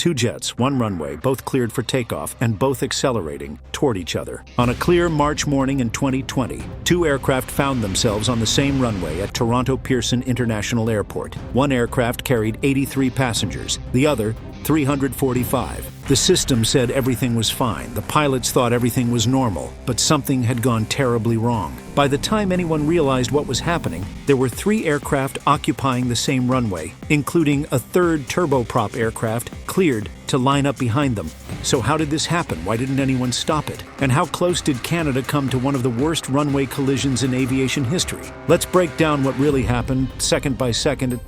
two jets, one runway, both cleared for takeoff and both accelerating toward each other. On a clear March morning in 2020, two aircraft found themselves on the same runway at Toronto Pearson International Airport. One aircraft carried 83 passengers, the other 345. The system said everything was fine. The pilots thought everything was normal, but something had gone terribly wrong. By the time anyone realized what was happening, there were three aircraft occupying the same runway, including a third turboprop aircraft cleared to line up behind them. So how did this happen? Why didn't anyone stop it? And how close did Canada come to one of the worst runway collisions in aviation history? Let's break down what really happened, second by second.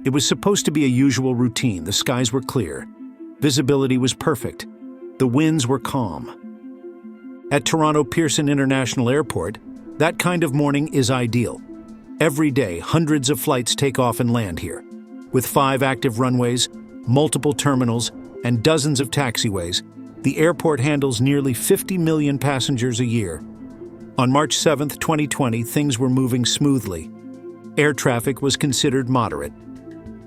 It was supposed to be a usual routine. The skies were clear. Visibility was perfect. The winds were calm. At Toronto Pearson International Airport, that kind of morning is ideal. Every day, hundreds of flights take off and land here. With 5 active runways, multiple terminals, and dozens of taxiways, the airport handles nearly 50 million passengers a year. On March 7, 2020, things were moving smoothly. Air traffic was considered moderate.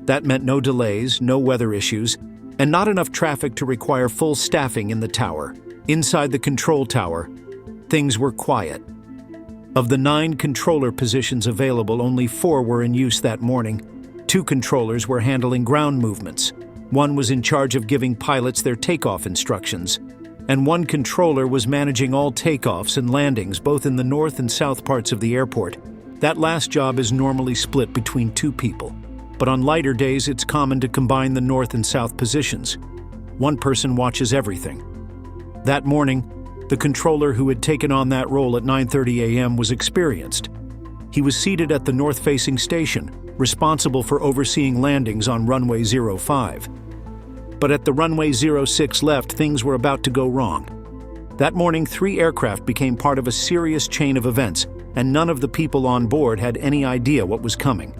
That meant no delays, no weather issues, and not enough traffic to require full staffing in the tower. Inside the control tower, things were quiet. Of the 9 controller positions available, only 4 were in use that morning. 2 controllers were handling ground movements. One was in charge of giving pilots their takeoff instructions, and 1 controller was managing all takeoffs and landings, both in the north and south parts of the airport. That last job is normally split between 2 people. But on lighter days, it's common to combine the north and south positions. 1 person watches everything. That morning, the controller who had taken on that role at 9:30 a.m. was experienced. He was seated at the north-facing station, responsible for overseeing landings on runway 05. But at the runway 06 left, things were about to go wrong. That morning, 3 aircraft became part of a serious chain of events, and none of the people on board had any idea what was coming.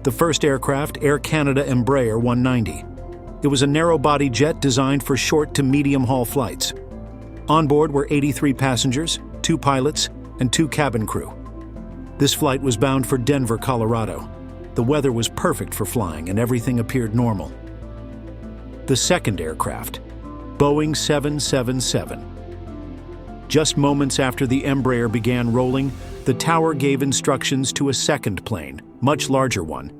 The first aircraft, Air Canada Embraer 190. It was a narrow-body jet designed for short to medium-haul flights. On board were 83 passengers, 2 pilots, and 2 cabin crew. This flight was bound for Denver, Colorado. The weather was perfect for flying, and everything appeared normal. The second aircraft, Boeing 777. Just moments after the Embraer began rolling, the tower gave instructions to a second plane, much larger one.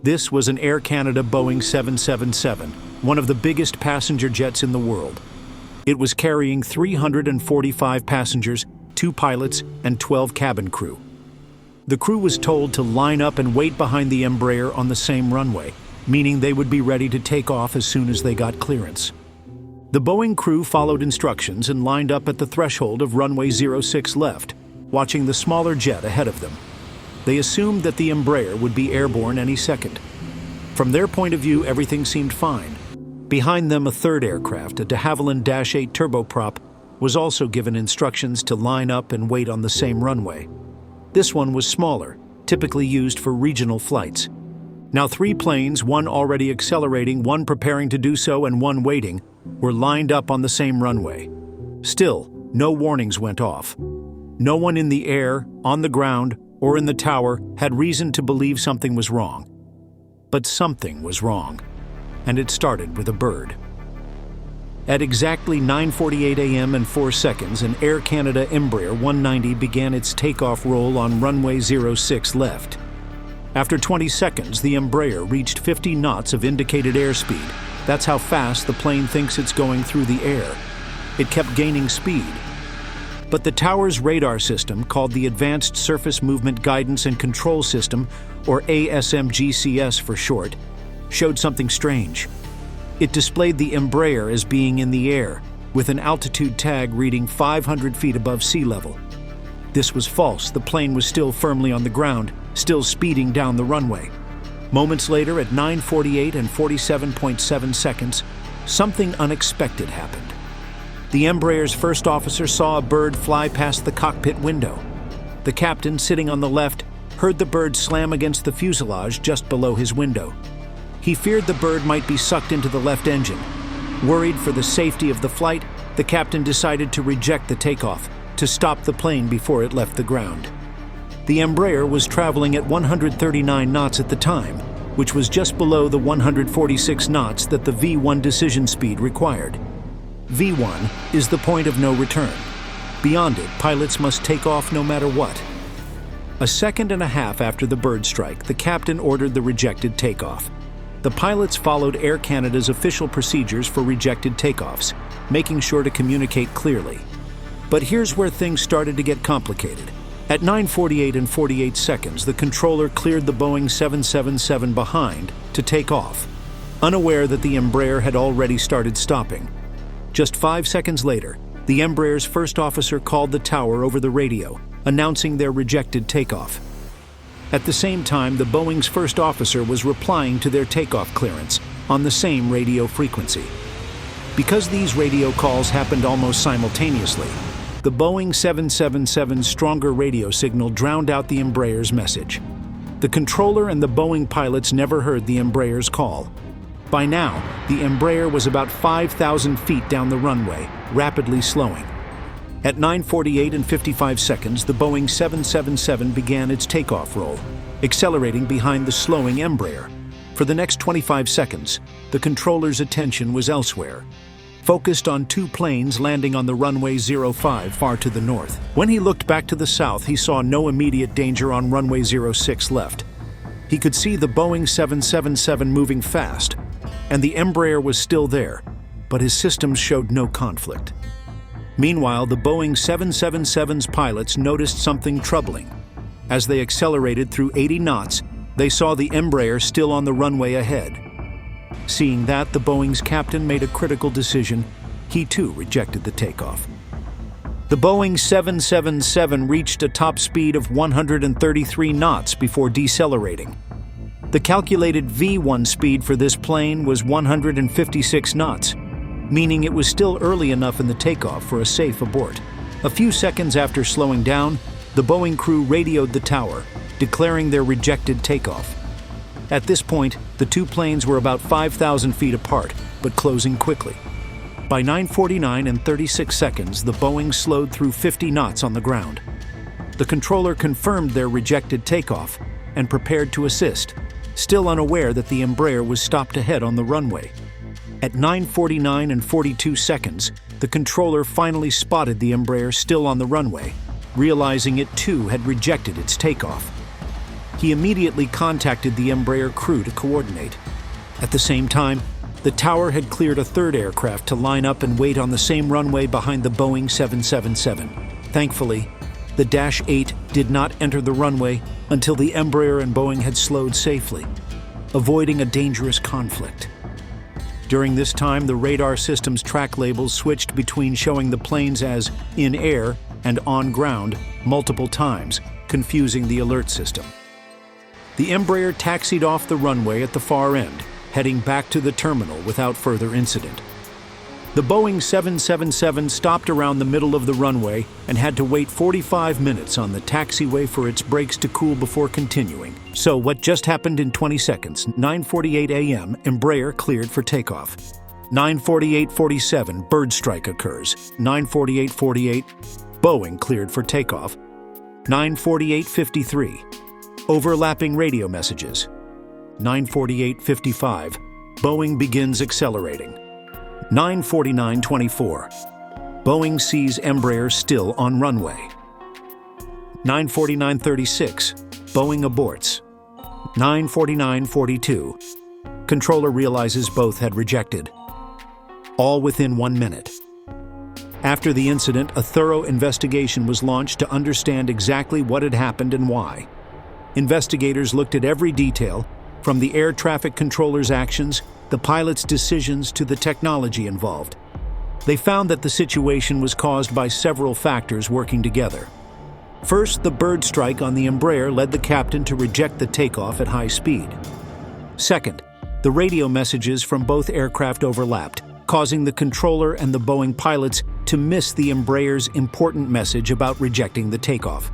This was an Air Canada Boeing 777, one of the biggest passenger jets in the world. It was carrying 345 passengers, 2 pilots, and 12 cabin crew. The crew was told to line up and wait behind the Embraer on the same runway, meaning they would be ready to take off as soon as they got clearance. The Boeing crew followed instructions and lined up at the threshold of runway 06 left, watching the smaller jet ahead of them. They assumed that the Embraer would be airborne any second. From their point of view, everything seemed fine. Behind them, a third aircraft, a de Havilland Dash 8 turboprop, was also given instructions to line up and wait on the same runway. This one was smaller, typically used for regional flights. Now 3 planes, one already accelerating, one preparing to do so, and one waiting, were lined up on the same runway. Still, no warnings went off. No one in the air, on the ground, or in the tower had reason to believe something was wrong. But something was wrong, and it started with a bird. At exactly 9:48 a.m. and 4 seconds, an Air Canada Embraer 190 began its takeoff roll on runway 06 left. After 20 seconds, the Embraer reached 50 knots of indicated airspeed. That's how fast the plane thinks it's going through the air. It kept gaining speed. But the tower's radar system, called the Advanced Surface Movement Guidance and Control System, or ASMGCS for short, showed something strange. It displayed the Embraer as being in the air, with an altitude tag reading 500 feet above sea level. This was false. The plane was still firmly on the ground, still speeding down the runway. Moments later, at 9:48 and 47.7 seconds, something unexpected happened. The Embraer's first officer saw a bird fly past the cockpit window. The captain, sitting on the left, heard the bird slam against the fuselage just below his window. He feared the bird might be sucked into the left engine. Worried for the safety of the flight, the captain decided to reject the takeoff, to stop the plane before it left the ground. The Embraer was traveling at 139 knots at the time. which was just below the 146 knots that the V1 decision speed required. V1 is the point of no return. Beyond it, pilots must take off no matter what. A second and a half after the bird strike, the captain ordered the rejected takeoff. The pilots followed Air Canada's official procedures for rejected takeoffs, making sure to communicate clearly. But here's where things started to get complicated. At 9:48 and 48 seconds, the controller cleared the Boeing 777 behind to take off, unaware that the Embraer had already started stopping. Just 5 seconds later, the Embraer's first officer called the tower over the radio, announcing their rejected takeoff. At the same time, the Boeing's first officer was replying to their takeoff clearance on the same radio frequency. Because these radio calls happened almost simultaneously, the Boeing 777's stronger radio signal drowned out the Embraer's message. The controller and the Boeing pilots never heard the Embraer's call. By now, the Embraer was about 5,000 feet down the runway, rapidly slowing. At 9:48 and 55 seconds, the Boeing 777 began its takeoff roll, accelerating behind the slowing Embraer. For the next 25 seconds, the controller's attention was elsewhere, focused on two planes landing on the runway 05 far to the north. When he looked back to the south, he saw no immediate danger on runway 06 left. He could see the Boeing 777 moving fast, and the Embraer was still there, but his systems showed no conflict. Meanwhile, the Boeing 777's pilots noticed something troubling. As they accelerated through 80 knots, they saw the Embraer still on the runway ahead. Seeing that, the Boeing's captain made a critical decision. He too rejected the takeoff. The Boeing 777 reached a top speed of 133 knots before decelerating. The calculated V1 speed for this plane was 156 knots, meaning it was still early enough in the takeoff for a safe abort. A few seconds after slowing down, the Boeing crew radioed the tower, declaring their rejected takeoff. At this point, the two planes were about 5,000 feet apart, but closing quickly. By 9:49 and 36 seconds, the Boeing slowed through 50 knots on the ground. The controller confirmed their rejected takeoff and prepared to assist, still unaware that the Embraer was stopped ahead on the runway. At 9:49 and 42 seconds, the controller finally spotted the Embraer still on the runway, realizing it too had rejected its takeoff. He immediately contacted the Embraer crew to coordinate. At the same time, the tower had cleared a third aircraft to line up and wait on the same runway behind the Boeing 777. Thankfully, the Dash 8 did not enter the runway until the Embraer and Boeing had slowed safely, avoiding a dangerous conflict. During this time, the radar system's track labels switched between showing the planes as in air and on ground multiple times, confusing the alert system. The Embraer taxied off the runway at the far end, heading back to the terminal without further incident. The Boeing 777 stopped around the middle of the runway and had to wait 45 minutes on the taxiway for its brakes to cool before continuing. So what just happened in 20 seconds? 9:48 a.m., Embraer cleared for takeoff. 9:48:47, bird strike occurs. 9:48:48, Boeing cleared for takeoff. 9:48:53, overlapping radio messages. 9:48:55, Boeing begins accelerating. 9:49:24, Boeing sees Embraer still on runway. 9:49:36, Boeing aborts. 9:49:42, controller realizes both had rejected. All within 1 minute. After the incident, a thorough investigation was launched to understand exactly what had happened and why. Investigators looked at every detail, from the air traffic controller's actions, the pilot's decisions, to the technology involved. They found that the situation was caused by several factors working together. First, the bird strike on the Embraer led the captain to reject the takeoff at high speed. Second, the radio messages from both aircraft overlapped, causing the controller and the Boeing pilots to miss the Embraer's important message about rejecting the takeoff.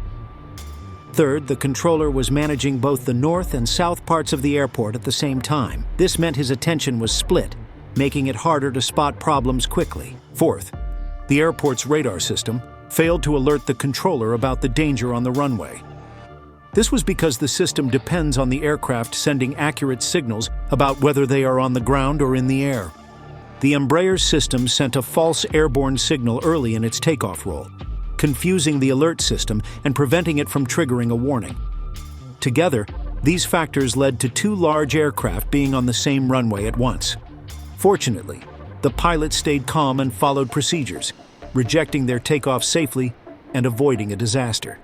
Third, the controller was managing both the north and south parts of the airport at the same time. This meant his attention was split, making it harder to spot problems quickly. Fourth, the airport's radar system failed to alert the controller about the danger on the runway. This was because the system depends on the aircraft sending accurate signals about whether they are on the ground or in the air. The Embraer system sent a false airborne signal early in its takeoff roll, confusing the alert system and preventing it from triggering a warning. Together, these factors led to two large aircraft being on the same runway at once. Fortunately, the pilots stayed calm and followed procedures, rejecting their takeoff safely and avoiding a disaster.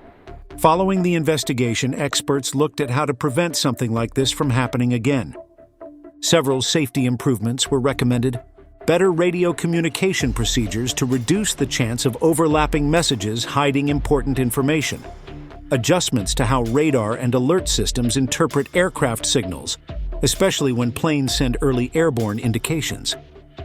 Following the investigation, experts looked at how to prevent something like this from happening again. Several safety improvements were recommended: better radio communication procedures to reduce the chance of overlapping messages hiding important information, adjustments to how radar and alert systems interpret aircraft signals, especially when planes send early airborne indications,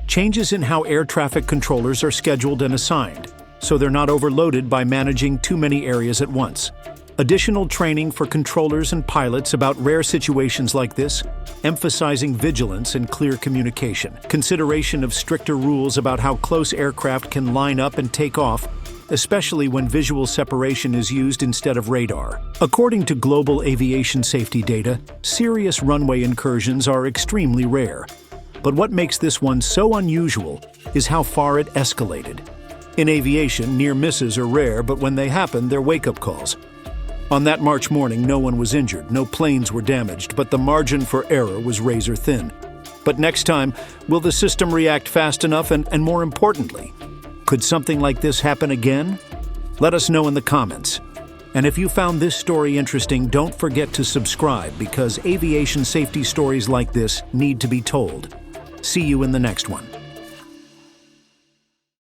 changes in how air traffic controllers are scheduled and assigned, so they're not overloaded by managing too many areas at once. Additional training for controllers and pilots about rare situations like this, emphasizing vigilance and clear communication. Consideration of stricter rules about how close aircraft can line up and take off, especially when visual separation is used instead of radar. According to global aviation safety data, serious runway incursions are extremely rare. But what makes this one so unusual is how far it escalated. In aviation, near misses are rare, but when they happen, they're wake-up calls. On that March morning, no one was injured, no planes were damaged, but the margin for error was razor thin. But next time, will the system react fast enough, and more importantly, could something like this happen again? Let us know in the comments. And if you found this story interesting, don't forget to subscribe, because aviation safety stories like this need to be told. See you in the next one.